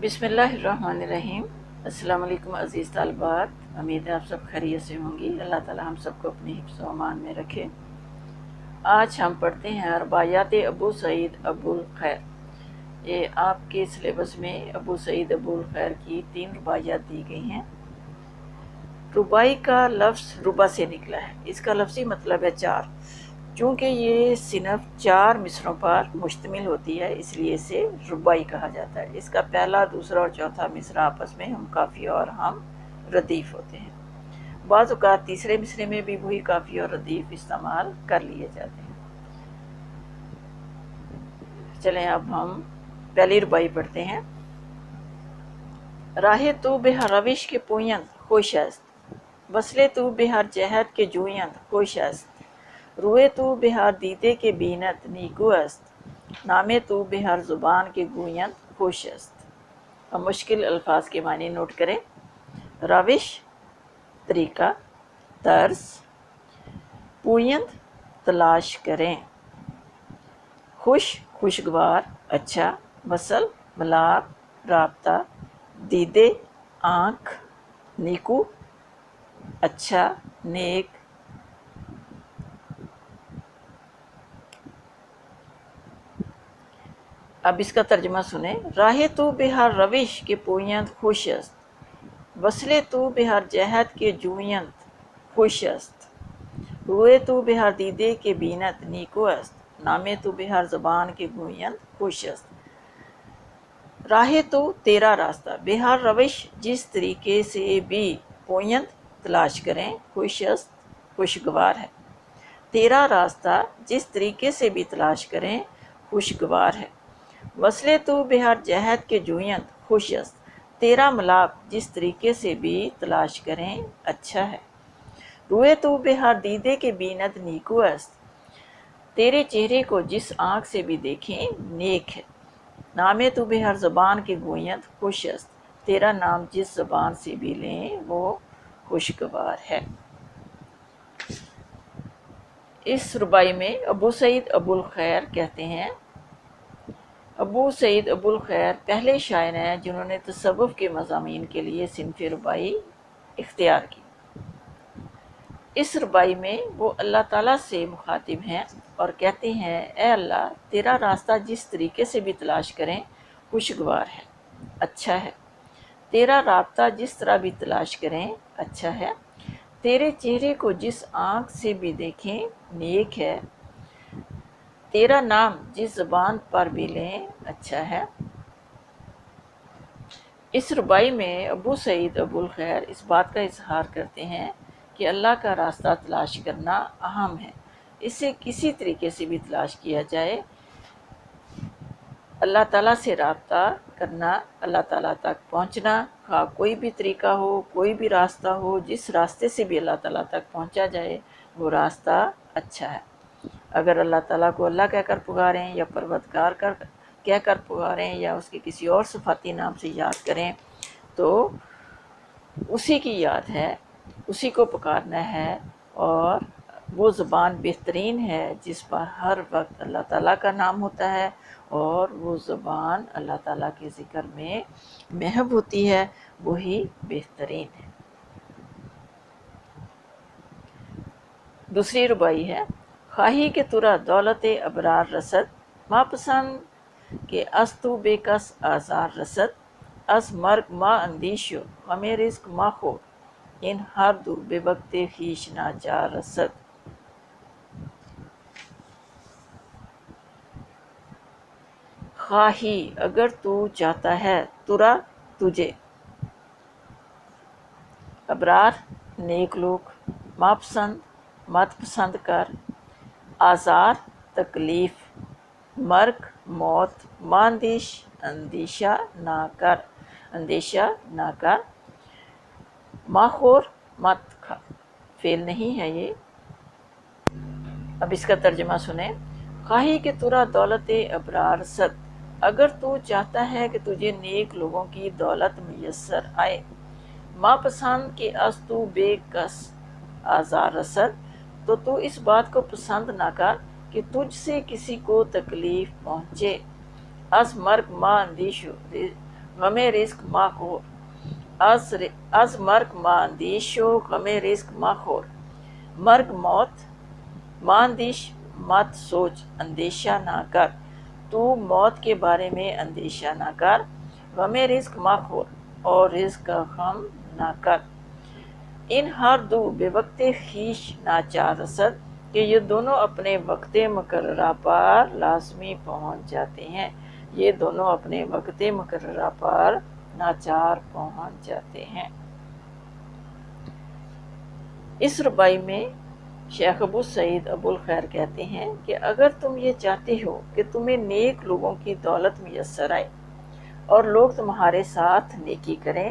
بسم اللہ الرحمن الرحیم۔ السلام علیکم عزیز طالبات، امید ہے آپ سب خیریت سے ہوں گی۔ اللہ تعالی ہم سب کو اپنی حفظ و امان میں رکھے۔ آج ہم پڑھتے ہیں رباعیات ابو سعید ابو الخیر۔ یہ آپ کے سلیبس میں ابو سعید ابو الخیر کی 3 رباعیات دی گئی ہیں۔ رباعی کا لفظ ربا سے نکلا ہے، اس کا لفظی مطلب ہے 4۔ چونکہ یہ صنف 4 مصروں پر مشتمل ہوتی ہے، اس لیے اسے رباعی کہا جاتا ہے۔ اس کا پہلا، دوسرا اور چوتھا مصرع آپس میں ہم کافی اور ہم ردیف ہوتے ہیں۔ بعض اوقات تیسرے مصرے میں بھی وہی کافی اور ردیف استعمال کر لیے جاتے ہیں۔ چلیں اب ہم پہلی رباعی پڑھتے ہیں۔ راہ تو بے ہر روش کے پویند خوش است، وصلے تو بے ہر جہت کے جویند خوش است، روئے تو بے ہر دیدے کے بینت نیکو است، نامے تو بے ہر زبان کے گویند خوش است۔ اب مشکل الفاظ کے معنی نوٹ کریں۔ روش طریقہ، طرز، پویند تلاش کریں، خوش خوشگوار اچھا، وصل ملاپ رابطہ، دیدے آنکھ، نیکو اچھا نیک۔ اب اس کا ترجمہ سنیں۔ راہ تو بے ہر روش کے پویند خوش است، وصلے تو بے ہر جہت کے جویند خوش است، روئے تو بے ہر دیدے کے بینت نیکو است، نامے تو بے ہر زبان کے گویند خوش است۔ راہ تو تیرا راستہ، بے ہر روش جس طریقے سے بھی، پویند تلاش کریں، خوش است خوشگوار ہے۔ تیرا راستہ جس طریقے سے بھی تلاش کریں خوشگوار ہے۔ وصلے تو بے ہر جہت کے جویند خوش است، تیرا ملاپ جس طریقے سے بھی تلاش کریں اچھا ہے۔ روئے تو بے ہر دیدے کے بینت نیکو است، تیرے چہرے کو جس آنکھ سے بھی دیکھیں نیک ہے۔ نامے تو بے ہر زبان کے گویند خوش است، تیرا نام جس زبان سے بھی لیں وہ خوشگوار ہے۔ اس رباعی میں ابو سعید ابو الخیر کہتے ہیں، ابو سعید ابو الخیر پہلے شاعر ہیں جنہوں نے تصوف کے مضامین کے لیے صنف رباعی اختیار کی۔ اس رباعی میں وہ اللہ تعالیٰ سے مخاطب ہیں اور کہتے ہیں، اے اللہ، تیرا راستہ جس طریقے سے بھی تلاش کریں خوشگوار ہے، اچھا ہے۔ تیرا رابطہ جس طرح بھی تلاش کریں اچھا ہے۔ تیرے چہرے کو جس آنکھ سے بھی دیکھیں نیک ہے۔ تیرا نام جس زبان پر بھی لیں اچھا ہے۔ اس رباعی میں ابو سعید ابو الخیر اس بات کا اظہار کرتے ہیں کہ اللہ کا راستہ تلاش کرنا اہم ہے۔ اسے کسی طریقے سے بھی تلاش کیا جائے، اللہ تعالیٰ سے رابطہ کرنا، اللہ تعالیٰ تک پہنچنا، خواہ کوئی بھی طریقہ ہو، کوئی بھی راستہ ہو، جس راستے سے بھی اللہ تعالیٰ تک پہنچا جائے وہ راستہ اچھا ہے۔ اگر اللہ تعالیٰ کو اللہ کہہ کر پکاریں یا پروردگار کہہ کر پکاریں یا اس کے کسی اور صفاتی نام سے یاد کریں تو اسی کی یاد ہے، اسی کو پکارنا ہے، اور وہ زبان بہترین ہے جس پر ہر وقت اللہ تعالیٰ کا نام ہوتا ہے، اور وہ زبان اللہ تعالیٰ کے ذکر میں محو ہوتی ہے، وہی بہترین ہے۔ دوسری رباعی ہے، خواہی کہ ترا دولت ابرار رسد، ما پسند کہ از تو بے کس آزار رسد، از مرگ ما اندیشو ہمیں رزق ما خور، ان ہر دو بے وقت خویش ناچار رسد۔ خواہی اگر تو چاہتا ہے، ترا تجھے، ابرار نیک لوگ، ما پسند مت پسند کر، آزار تکلیف، مرگ موت، ما اندیش اندیشہ نہ کر، ما خور مت کھا، فعل نہیں ہے یہ۔ اب اس کا ترجمہ سنیں۔ خواہی کہ ترا دولت ابرار رسد، اگر تو چاہتا ہے کہ تجھے نیک لوگوں کی دولت میسر آئے، ما پسند کہ از تو بے کس آزار رسد، تو اس بات کو پسند نہ کر کہ تجھ سے کسی کو تکلیف پہنچے۔ از مرگ ما اندیشو، غم رزق ماخور، از مرگ ما اندیش و غم رزق ماخور، مرگ موت ما اندیش مت سوچ اندیشہ نہ کر، تو موت کے بارے میں اندیشہ نہ کر، غم رزق ماخور اور رزق کا غم نہ کر، ان ہر دو بے وقت خیش ناچار رسد، کہ یہ دونوں اپنے وقت مقررہ پر لازمی پہنچ جاتے ہیں، یہ دونوں اپنے وقت مقررہ پر ناچار پہنچ جاتے ہیں۔ اس ربائی میں شیخ ابو سعید ابو الخیر کہتے ہیں کہ اگر تم یہ چاہتے ہو کہ تمہیں نیک لوگوں کی دولت میسر آئے اور لوگ تمہارے ساتھ نیکی کریں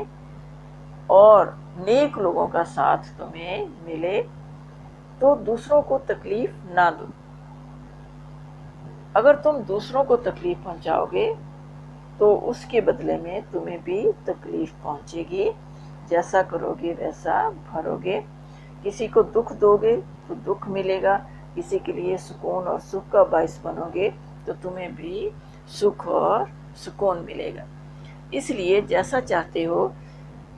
اور نیک لوگوں کا ساتھ تمہیں ملے، تو دوسروں کو تکلیف نہ دو۔ اگر تم دوسروں کو تکلیف پہنچاؤ گے تو اس کے بدلے میں تمہیں بھی تکلیف پہنچے گی، جیسا کرو گے ویسا بھرو گے، کسی کو دکھ دو گے تو دکھ ملے گا، کسی کے لیے سکون اور سکھ کا باعث بنو گے تو تمہیں بھی سکھ اور سکون ملے گا۔ اس لیے جیسا چاہتے ہو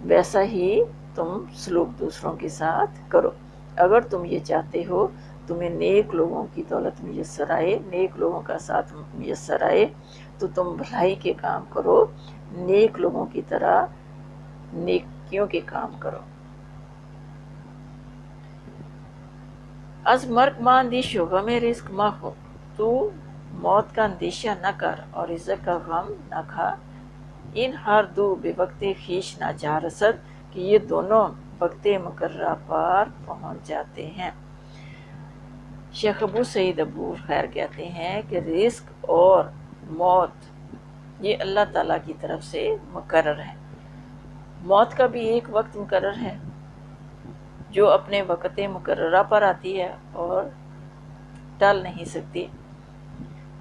ویسا ہی تم سلوک دوسروں کے ساتھ کرو۔ اگر تم یہ چاہتے ہو تمہیں نیک لوگوں کی دولت میسر آئے، نیک لوگوں کا ساتھ میسر آئے، تو تم بھلائی کے کام کرو، نیک لوگوں کی طرح نیکیوں کے کام کرو۔ از مرگ ما اندیش و غم رزق ما خور، تو موت کا اندیشہ نہ کر اور رزق کا غم نہ کھا، ان ہر دو بے وقت خیش ناچار رسد، کہ یہ دونوں وقت مقررہ پر پہنچ جاتے ہیں۔ شیخ ابو سعید ابو خیر کہتے ہیں کہ رزق اور موت یہ اللہ تعالیٰ کی طرف سے مقرر ہے۔ موت کا بھی ایک وقت مقرر ہے جو اپنے وقت مقررہ پر آتی ہے اور ٹل نہیں سکتی۔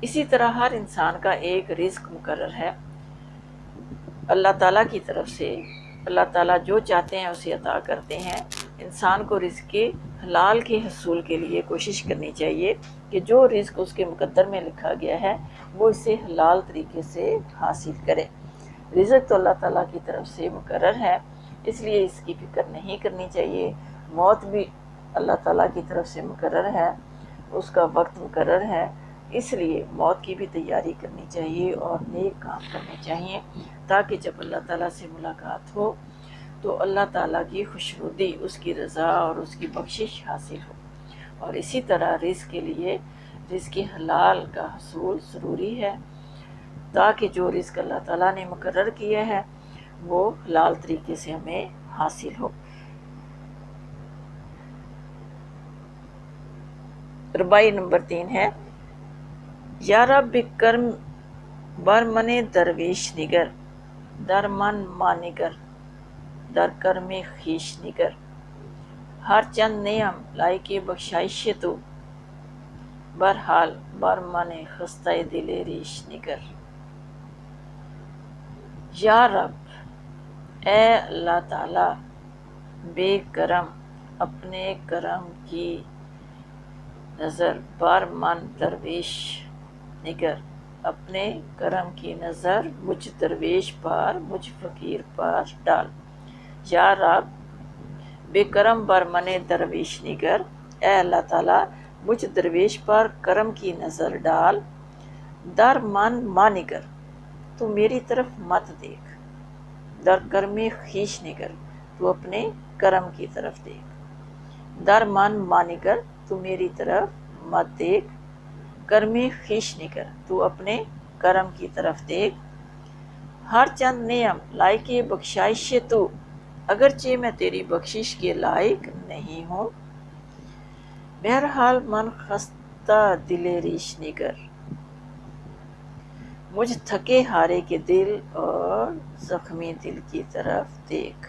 اسی طرح ہر انسان کا ایک رزق مقرر ہے اللہ تعالیٰ کی طرف سے۔ اللہ تعالیٰ جو چاہتے ہیں اسے عطا کرتے ہیں۔ انسان کو رزق کے حلال کے حصول کے لیے کوشش کرنی چاہیے کہ جو رزق اس کے مقدر میں لکھا گیا ہے وہ اسے حلال طریقے سے حاصل کرے۔ رزق تو اللہ تعالیٰ کی طرف سے مقرر ہے، اس لیے اس کی فکر نہیں کرنی چاہیے۔ موت بھی اللہ تعالیٰ کی طرف سے مقرر ہے، اس کا وقت مقرر ہے، اس لیے موت کی بھی تیاری کرنی چاہیے اور نیک کام کرنے چاہیے، تاکہ جب اللہ تعالیٰ سے ملاقات ہو تو اللہ تعالیٰ کی خوشنودی، اس کی رضا اور اس کی بخشش حاصل ہو۔ اور اسی طرح رزق کے لیے رزق حلال کا حصول ضروری ہے، تاکہ جو رزق اللہ تعالیٰ نے مقرر کیا ہے وہ حلال طریقے سے ہمیں حاصل ہو۔ ربائی نمبر 3 ہے، یا رب کرم برمن درویش نگر، در من ما نگر، در کرم خیش نگر، ہر چند نعم لائق بخشائش تو، برحال برمن خستہ دل ریش نگر۔ یا رب اے اللہ تعالیٰ، بے کرم اپنے کرم کی نظر، بر من درویش نگر اپنے کرم کی نظر مجھ درویش پر، مجھ فقیر پر ڈال۔ یا رب بے کرم بر من درویش نگر، اے اللہ تعالیٰ مجھ درویش پر کرم کی نظر ڈال، در من ما نگر تو میری طرف مت دیکھ، در کرم خیش نگر تو اپنے کرم کی طرف دیکھ، در من ما نگر تو میری طرف مت دیکھ، کرم خیش نگر تو اپنے کرم کی طرف دیکھ، ہر چند نعم لائق بخشائش تو، اگرچہ میں تیری بخشش کے لائق نہیں ہوں، بہرحال من خستہ دل ریش نگر مجھ تھکے ہارے کے دل اور زخمی دل کی طرف دیکھ۔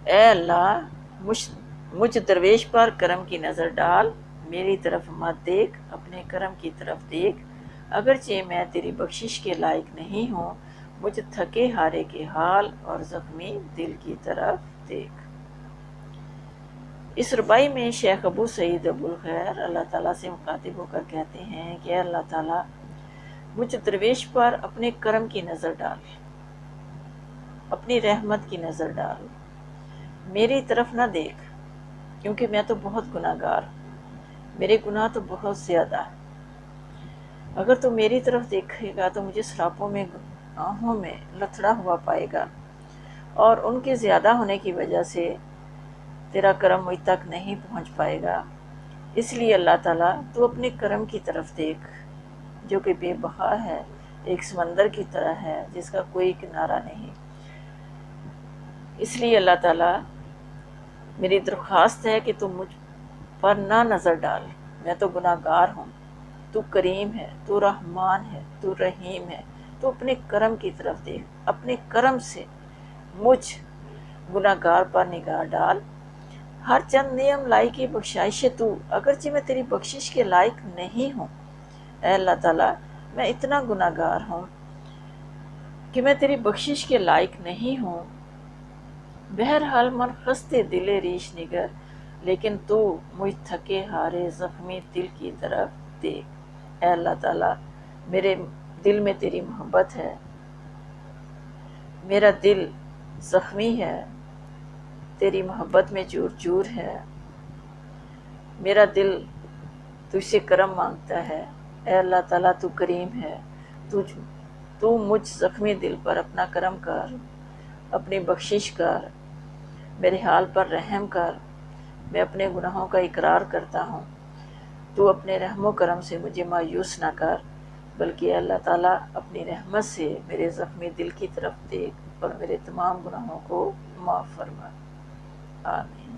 اے اللہ مجھ درویش پر کرم کی نظر ڈال، میری طرف مت دیکھ، اپنے کرم کی طرف دیکھ، اگرچہ میں تیری بخشش کے لائق نہیں ہوں، مجھ تھکے ہارے کے حال اور زخمی دل کی طرف دیکھ۔ اس ربائی میں شیخ ابو سعید ابو الخیر اللہ تعالیٰ سے مخاطب ہو کر کہتے ہیں کہ اے اللہ تعالیٰ، مجھ درویش پر اپنے کرم کی نظر ڈال، اپنی رحمت کی نظر ڈال، میری طرف نہ دیکھ کیونکہ میں تو بہت گناہ گار ہوں، میرے گناہ تو بہت زیادہ ہیں۔ اگر تو میری طرف دیکھے گا تو مجھے سراپوں میں گناہوں میں لتڑا ہوا پائے گا، اور ان کے زیادہ ہونے کی وجہ سے تیرا کرم مجھ تک نہیں پہنچ پائے گا۔ اس لیے اللہ تعالیٰ تو اپنے کرم کی طرف دیکھ جو کہ بے بہا ہے، ایک سمندر کی طرح ہے جس کا کوئی کنارہ نہیں۔ اس لیے اللہ تعالیٰ میری درخواست ہے کہ تو مجھ پر نہ نظر ڈال، میں تو گناہ گار ہوں، تو کریم ہے، تو رحمان ہے، تو رحیم ہے، تو اپنے کرم کی طرف دیکھ، اپنے کرم سے مجھ گناہ گار پر نگاہ ڈال۔ ہر چند نیم لائق کی بخشائش تو، اگرچہ میں تیری بخشش کے لائق نہیں ہوں، اے اللہ تعالیٰ میں اتنا گناہ گار ہوں کہ میں تیری بخشش کے لائق نہیں ہوں۔ بہرحال من خستے دل ریش نگر، لیکن تو مجھ تھکے ہارے زخمی دل کی طرف دیکھ۔ اے اللہ تعالیٰ میرے دل میں تیری محبت ہے، میرا دل زخمی ہے، تیری محبت میں چور چور ہے، میرا دل تجھ سے کرم مانگتا ہے۔ اے اللہ تعالیٰ تو کریم ہے، تو مجھ زخمی دل پر اپنا کرم کر، اپنی بخشش کر، میرے حال پر رحم کر۔ میں اپنے گناہوں کا اقرار کرتا ہوں، تو اپنے رحم و کرم سے مجھے مایوس نہ کر، بلکہ اے اللہ تعالیٰ اپنی رحمت سے میرے زخمی دل کی طرف دیکھ اور میرے تمام گناہوں کو معاف فرما۔ آمین۔